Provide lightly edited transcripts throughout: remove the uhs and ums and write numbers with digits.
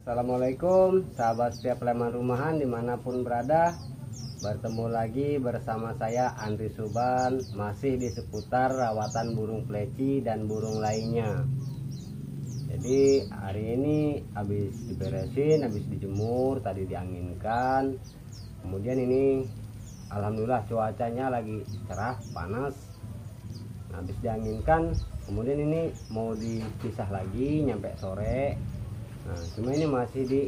Assalamualaikum sahabat setiap Sleman Rumahan dimanapun berada. Bertemu lagi bersama saya Andri Suban, masih di seputar rawatan burung pleci dan burung lainnya. Jadi hari ini habis diberesin, habis dijemur, tadi dianginkan. Kemudian ini alhamdulillah cuacanya lagi cerah, panas. Nah, habis dianginkan, kemudian ini mau dipisah lagi nyampe sore. Nah, cuma ini masih di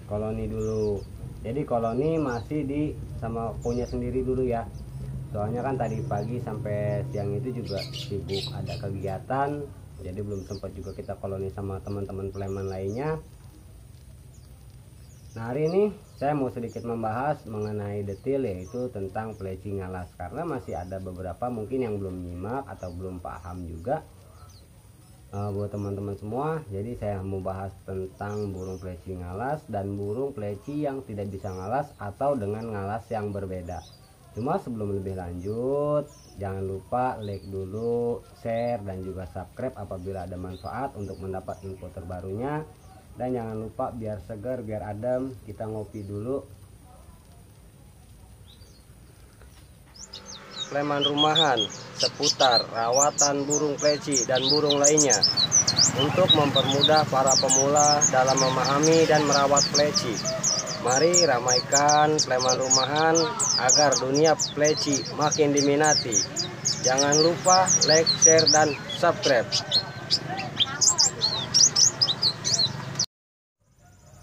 koloni dulu. Jadi koloni masih di sama punya sendiri dulu ya. Soalnya kan tadi pagi sampai siang itu juga sibuk ada kegiatan. Jadi belum sempat juga kita koloni sama teman-teman Sleman lainnya. Nah, hari ini saya mau sedikit membahas mengenai detail, yaitu tentang pleci ngalas. Karena masih ada beberapa mungkin yang belum nyimak atau belum paham juga. Buat teman-teman semua, jadi saya mau bahas tentang burung pleci ngalas dan burung pleci yang tidak bisa ngalas atau dengan ngalas yang berbeda. Cuma sebelum lebih lanjut, jangan lupa like dulu, share dan juga subscribe apabila ada manfaat untuk mendapat info terbarunya. Dan jangan lupa biar segar, biar adem, kita ngopi dulu. Sleman Rumahan seputar rawatan burung pleci dan burung lainnya untuk mempermudah para pemula dalam memahami dan merawat pleci. Mari ramaikan Sleman Rumahan agar dunia pleci makin diminati. Jangan lupa like, share dan subscribe.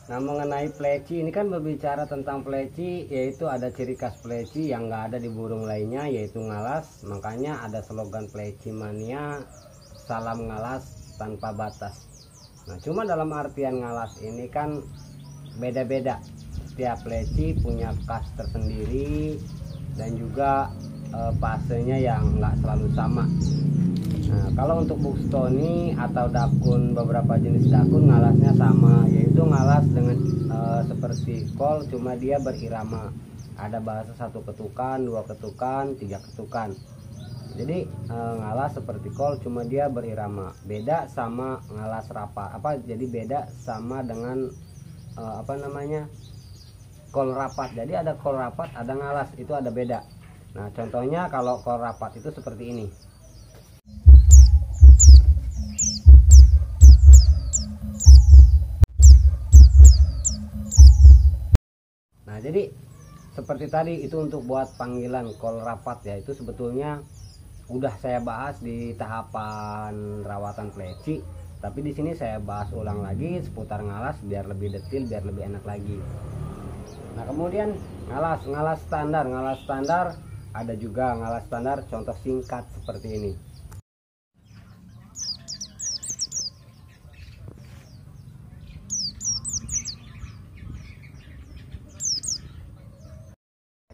Nah, mengenai pleci ini kan berbicara tentang pleci, yaitu ada ciri khas pleci yang nggak ada di burung lainnya, yaitu ngalas. Makanya ada slogan pleci mania, salam ngalas tanpa batas. Nah, cuma dalam artian ngalas ini kan beda-beda. Setiap pleci punya khas tersendiri dan juga fasenya yang nggak selalu sama. Nah, kalau untuk Buxtoni atau dakun, beberapa jenis dakun ngalasnya sama, yaitu ngalas dengan seperti kol, cuma dia berirama. Ada bahasa 1 ketukan, 2 ketukan, 3 ketukan. Jadi ngalas seperti kol, cuma dia berirama. Beda sama ngalas rapat. Jadi beda sama dengan kol rapat. Jadi ada kol rapat, ada ngalas, itu ada beda. Nah, contohnya kalau kol rapat itu seperti ini. Nah, jadi seperti tadi itu untuk buat panggilan kol rapat ya, itu sebetulnya udah saya bahas di tahapan rawatan pleci, tapi di sini saya bahas ulang lagi seputar ngalas biar lebih detail, biar lebih enak lagi. Nah, kemudian ngalas standar ada juga ngalas standar contoh singkat seperti ini.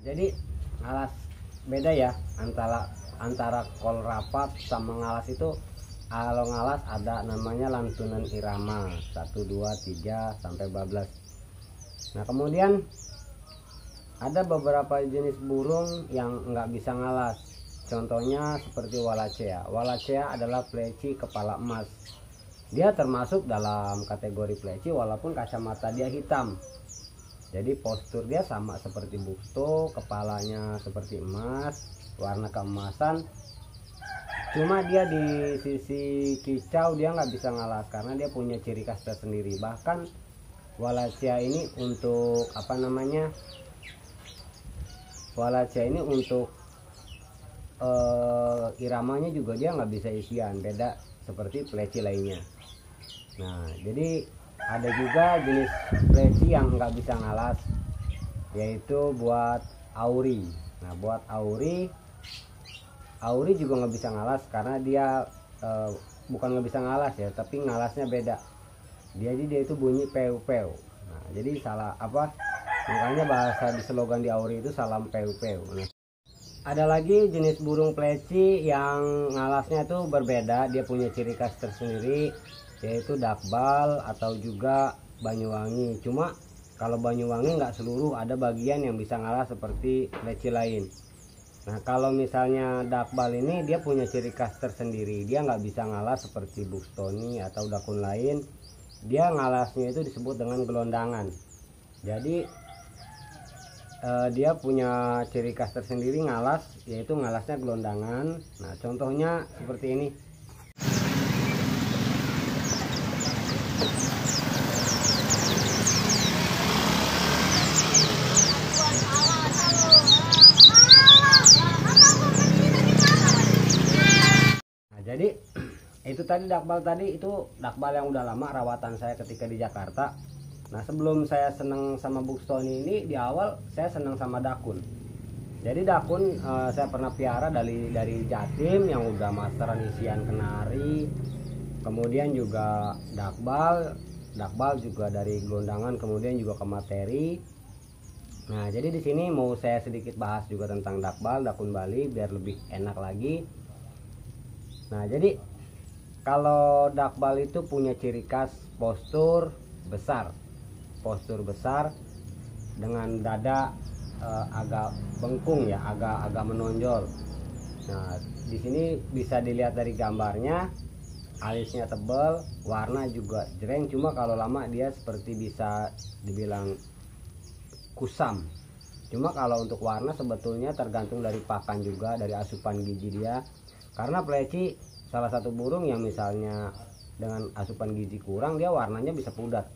Jadi ngalas beda ya antara kol rapat sama ngalas itu. Kalau ngalas ada namanya lantunan irama 1, 2, 3 sampai 12. Nah, kemudian ada beberapa jenis burung yang nggak bisa ngalas. Contohnya seperti Wallacea. Wallacea adalah pleci kepala emas. Dia termasuk dalam kategori pleci walaupun kacamata dia hitam. Jadi postur dia sama seperti Buxto, kepalanya seperti emas, warna keemasan. Cuma dia di sisi kicau dia nggak bisa ngalas karena dia punya ciri khas tersendiri. Bahkan Wallacea ini untuk Wallacea ini untuk iramanya juga dia nggak bisa isian, beda seperti pleci lainnya. Nah, jadi ada juga jenis pleci yang nggak bisa ngalas, yaitu buat Auri. Nah, buat Auri juga nggak bisa ngalas karena dia bukan nggak bisa ngalas ya, tapi ngalasnya beda. Dia itu bunyi peu-peu. Nah, jadi salah makanya bahasa di slogan di Auri itu salam peu-peu. Nah, ada lagi jenis burung pleci yang ngalasnya itu berbeda, dia punya ciri khas tersendiri, yaitu dakbal atau juga Banyuwangi. Cuma kalau Banyuwangi nggak seluruh, ada bagian yang bisa ngalah seperti pleci lain. Nah, kalau misalnya dakbal ini dia punya ciri khas tersendiri, dia nggak bisa ngalah seperti Buxtoni atau dakun lain. dia ngalasnya itu disebut dengan gelondangan. Jadi dia punya ciri khas tersendiri ngalas, yaitu ngalasnya gelondangan. Nah contohnya seperti ini. Jadi itu tadi dakbal tadi itu dakbal yang udah lama rawatan saya ketika di Jakarta. Nah sebelum saya seneng sama Buxton ini, di awal saya seneng sama dakun. Jadi dakun saya pernah piara dari Jatim yang udah masteran isian kenari, kemudian juga dakbal juga dari gelondangan, kemudian juga ke materi. Nah jadi di sini mau saya sedikit bahas juga tentang dakun Bali biar lebih enak lagi. Nah jadi kalau dakbal itu punya ciri khas postur besar dengan dada agak bengkung ya, agak menonjol. Nah di sini bisa dilihat dari gambarnya, alisnya tebal, warna juga jreng, cuma kalau lama dia seperti bisa dibilang kusam. Cuma kalau untuk warna sebetulnya tergantung dari pakan juga, dari asupan gizi dia. Karena pleci salah satu burung yang misalnya dengan asupan gizi kurang, dia warnanya bisa pudar.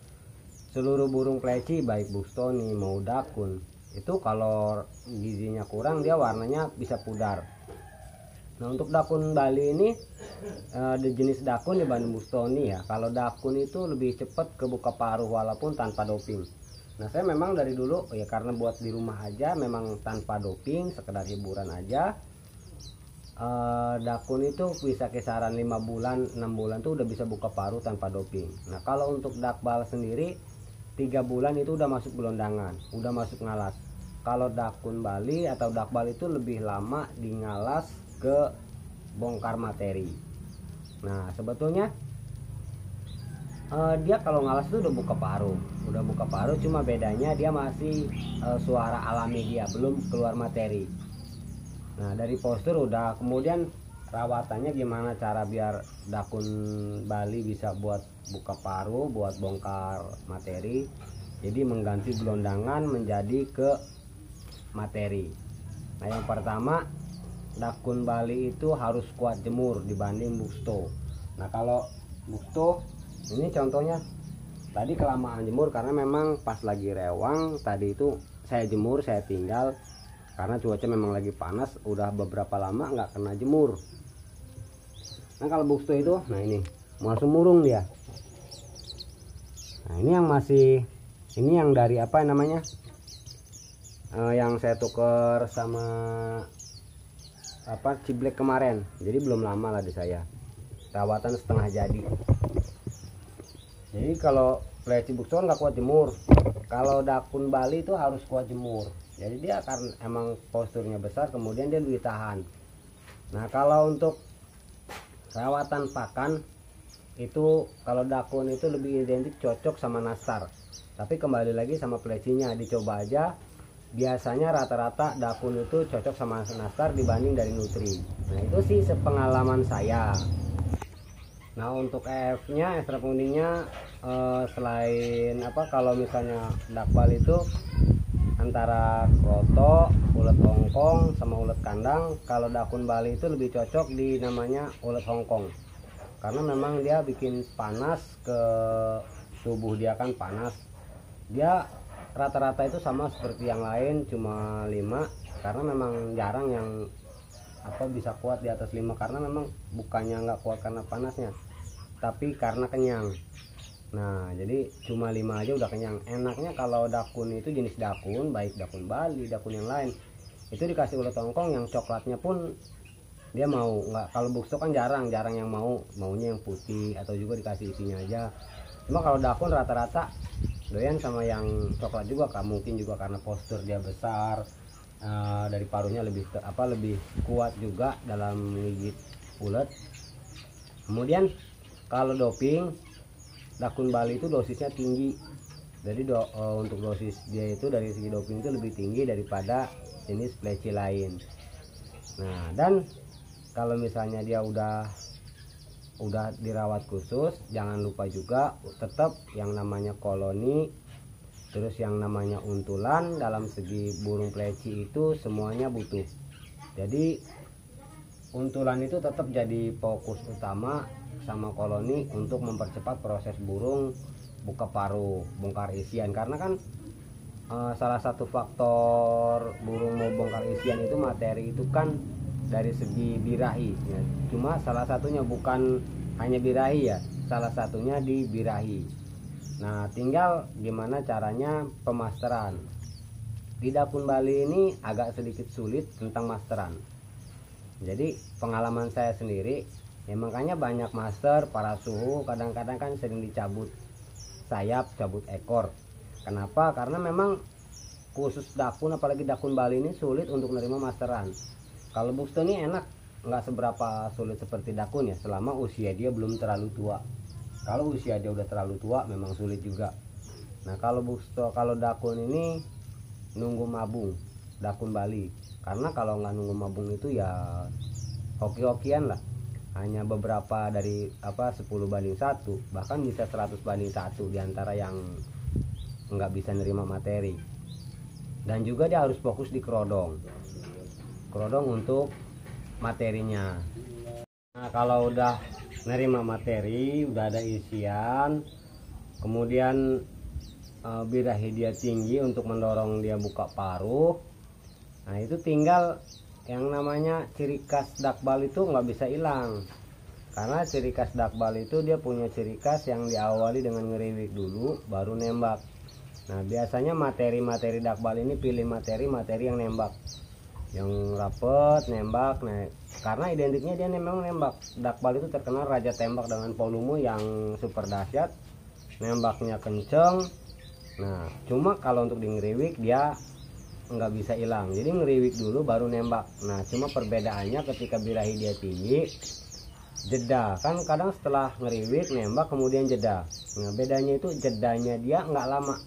Seluruh burung pleci baik Buxtoni mau dakun itu kalau gizinya kurang dia warnanya bisa pudar. Nah untuk dakun Bali ini di jenis dakun dibanding Buxtoni ya. Kalau dakun itu lebih cepat kebuka paruh walaupun tanpa doping. Nah saya memang dari dulu ya karena buat di rumah aja, memang tanpa doping, sekedar hiburan aja. Dakun itu bisa kisaran 5 bulan 6 bulan tuh udah bisa buka paruh tanpa doping. Nah kalau untuk dakbal sendiri 3 bulan itu udah masuk gelondangan, udah masuk ngalas. Kalau dakun Bali atau dakbal itu lebih lama di ngalas ke bongkar materi. Nah sebetulnya dia kalau ngalas itu udah buka paruh, cuma bedanya dia masih suara alami, dia belum keluar materi. Nah dari postur udah, kemudian rawatannya gimana cara biar dakun Bali bisa buat buka paruh, buat bongkar materi. Jadi mengganti gelondangan menjadi ke materi. Nah yang pertama, dakun Bali itu harus kuat jemur dibanding Buxto. Nah kalau Buxto ini contohnya tadi kelamaan jemur karena memang pas lagi rewang tadi itu saya jemur, saya tinggal karena cuaca memang lagi panas, udah beberapa lama nggak kena jemur. Nah kalau Buxto itu, nah ini mau langsung murung dia. Nah ini yang masih, ini yang dari apa namanya, yang saya tuker sama apa ciblek kemarin, jadi belum lama lah di saya, rawatan setengah jadi. Jadi kalau pleci Buxto nggak kuat jemur, kalau dakun Bali itu harus kuat jemur. Jadi dia karena emang posturnya besar, kemudian dia lebih tahan. Nah kalau untuk rawatan pakan itu, kalau dakun itu lebih identik cocok sama nastar. Tapi kembali lagi sama plecinya, dicoba aja. Biasanya rata-rata dakun itu cocok sama nastar dibanding dari nutri. Nah itu sih sepengalaman saya. Nah untuk EF-nya, ekstrak kuningnya selain apa, kalau misalnya dakbal itu antara kroto, ulet Hongkong sama ulet kandang. Kalau dakun Bali itu lebih cocok di namanya ulet Hongkong, karena memang dia bikin panas ke tubuh dia, kan panas. Dia rata-rata itu sama seperti yang lain, cuma 5, karena memang jarang yang apa bisa kuat di atas 5, karena memang bukannya nggak kuat karena panasnya, tapi karena kenyang. Nah jadi cuma 5 aja udah kenyang. Enaknya kalau dakun itu jenis dakun, baik dakun Bali, dakun yang lain, itu dikasih ulet Hongkong yang coklatnya pun dia mau. Nggak, kalau Buxto kan jarang yang maunya yang putih atau juga dikasih isinya aja. Cuma kalau dakun rata-rata doyan sama yang coklat juga, mungkin juga karena postur dia besar, dari paruhnya lebih lebih kuat juga dalam gigit ulet. Kemudian kalau doping, dakun Bali itu dosisnya tinggi. Jadi untuk dosis dia itu dari segi doping itu lebih tinggi daripada jenis pleci lain. Nah dan kalau misalnya dia udah udah dirawat khusus, jangan lupa juga tetap yang namanya koloni, terus yang namanya untulan. Dalam segi burung pleci itu semuanya butuh. Jadi untulan itu tetap jadi fokus utama sama koloni untuk mempercepat proses burung buka paruh, bongkar isian. Karena kan salah satu faktor burung mau bongkar isian itu materi itu kan dari segi birahi ya. Cuma salah satunya bukan hanya birahi ya, salah satunya di birahi. Nah tinggal gimana caranya pemasteran. Di Dakun Bali ini agak sedikit sulit tentang masteran. Jadi pengalaman saya sendiri ya, makanya banyak master para suhu kadang-kadang kan sering dicabut sayap, cabut ekor. Kenapa? Karena memang khusus dakun, apalagi dakun Bali ini sulit untuk menerima masteran. Kalau busto ini enak, nggak seberapa sulit seperti dakun ya, selama usia dia belum terlalu tua. Kalau usia dia udah terlalu tua memang sulit juga. Nah kalau busto, kalau dakun ini nunggu mabung, dakun Bali. Karena kalau nggak nunggu mabung itu ya hoki-hokian lah. Hanya beberapa dari 10 banding 1, bahkan bisa 100 banding 1 diantara yang nggak bisa nerima materi. Dan juga dia harus fokus di kerodong untuk materinya. Nah kalau udah nerima materi, udah ada isian, kemudian birahi dia tinggi untuk mendorong dia buka paruh. Nah itu tinggal yang namanya ciri khas dakbal itu nggak bisa hilang. Karena ciri khas dakbal itu dia punya ciri khas yang diawali dengan ngeriwik dulu baru nembak. Nah biasanya materi-materi dakbal ini pilih materi yang nembak, yang rapet nembak. Nah karena identiknya dia memang nembak. Dakbal itu terkenal raja tembak dengan volume yang super dahsyat, nembaknya kenceng. Nah cuma kalau untuk di ngeriwik dia nggak bisa hilang, jadi ngeriwik dulu baru nembak. Nah cuma perbedaannya ketika birahi dia tinggi, jeda kan kadang setelah ngeriwik nembak kemudian jeda. Nah bedanya itu jedanya dia nggak lama.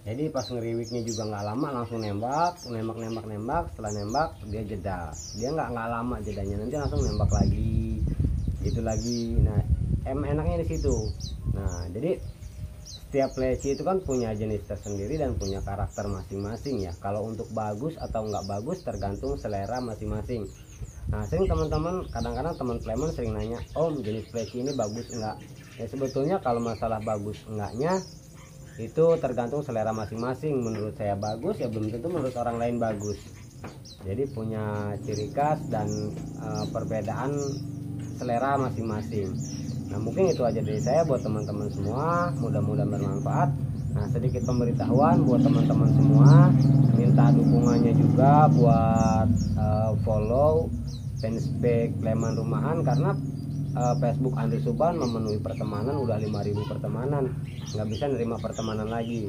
Jadi pas ngeriwiknya juga nggak lama, langsung nembak. Setelah nembak dia jeda, dia nggak lama jedanya, nanti langsung nembak lagi gitu lagi. Nah enaknya di situ. Nah jadi setiap pleci itu kan punya jenis tersendiri dan punya karakter masing-masing ya. Kalau untuk bagus atau nggak bagus tergantung selera masing-masing. Nah sering teman-teman, kadang-kadang teman Pleman sering nanya, Om jenis pleci ini bagus enggak? Ya sebetulnya kalau masalah bagus enggaknya itu tergantung selera masing-masing. Menurut saya bagus ya belum tentu menurut orang lain bagus. Jadi punya ciri khas dan perbedaan selera masing-masing. Nah mungkin itu aja dari saya buat teman-teman semua, mudah-mudahan bermanfaat. Nah sedikit pemberitahuan buat teman-teman semua, minta dukungannya juga buat follow fanspage Pleman Rumahan, karena Facebook Andri Suban memenuhi pertemanan, udah 5.000 pertemanan, nggak bisa nerima pertemanan lagi.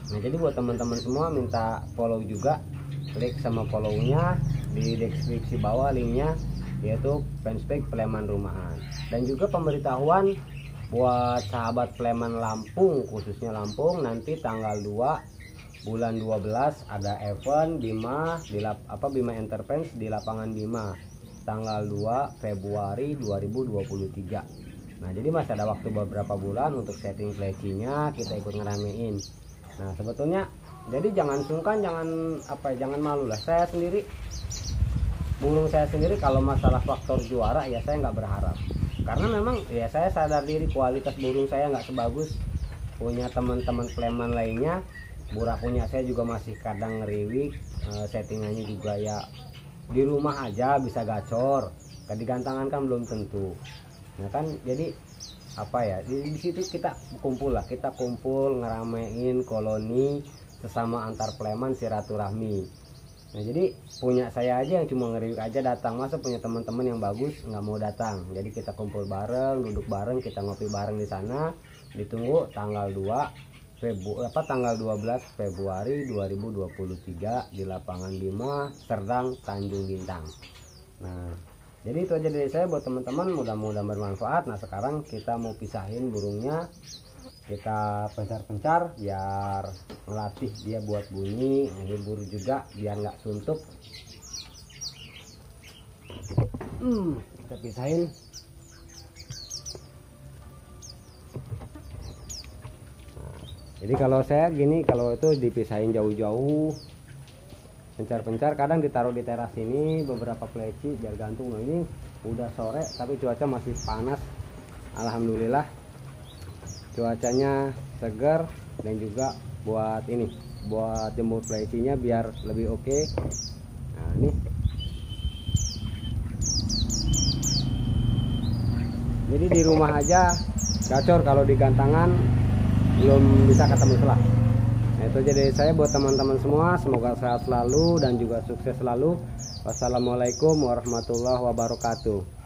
Nah jadi buat teman-teman semua minta follow juga, klik sama follownya di deskripsi bawah linknya, yaitu fanspage Pleman Rumahan. Dan juga pemberitahuan buat sahabat Pleman Lampung, khususnya Lampung, nanti tanggal 2 bulan 12 ada event Bima di Bima Enterprise di lapangan Bima tanggal 2 Februari 2023. Nah jadi masih ada waktu beberapa bulan untuk setting plecinya, kita ikut ngeramein. Nah sebetulnya jadi jangan sungkan, jangan malu lah. Burung saya sendiri kalau masalah faktor juara ya saya nggak berharap, karena memang ya saya sadar diri kualitas burung saya nggak sebagus punya teman-teman Pleman lainnya. Burah punya saya juga masih kadang ngeriwik, settingannya juga ya di rumah aja bisa gacor, digantangan kan belum tentu. Nah kan jadi di situ kita kumpul ngeramein koloni sesama antar Pleman, silaturahmi. Nah jadi punya saya aja yang cuma ngeriwik aja datang, masa punya teman-teman yang bagus nggak mau datang. Jadi kita kumpul bareng, duduk bareng, kita ngopi bareng di sana. Ditunggu tanggal 12 Februari 2023 di lapangan Bima Serdang, Tanjung Bintang. Nah jadi itu aja dari saya buat teman-teman, mudah-mudahan bermanfaat. Nah sekarang kita mau pisahin burungnya, kita pencar-pencar biar melatih dia buat bunyi, menghibur juga biar nggak suntuk. Kita pisahin Jadi kalau saya gini, kalau itu dipisahin jauh-jauh, pencar-pencar kadang ditaruh di teras ini beberapa pleci biar gantung. Nah ini udah sore tapi cuaca masih panas, alhamdulillah cuacanya segar, dan juga buat ini, buat jemur plecinya biar lebih oke. Nah ini jadi di rumah aja gacor, kalau di gantangan belum bisa ketemu selah. Nah, itu jadi saya buat teman-teman semua, semoga sehat selalu dan juga sukses selalu. Wassalamualaikum warahmatullahi wabarakatuh.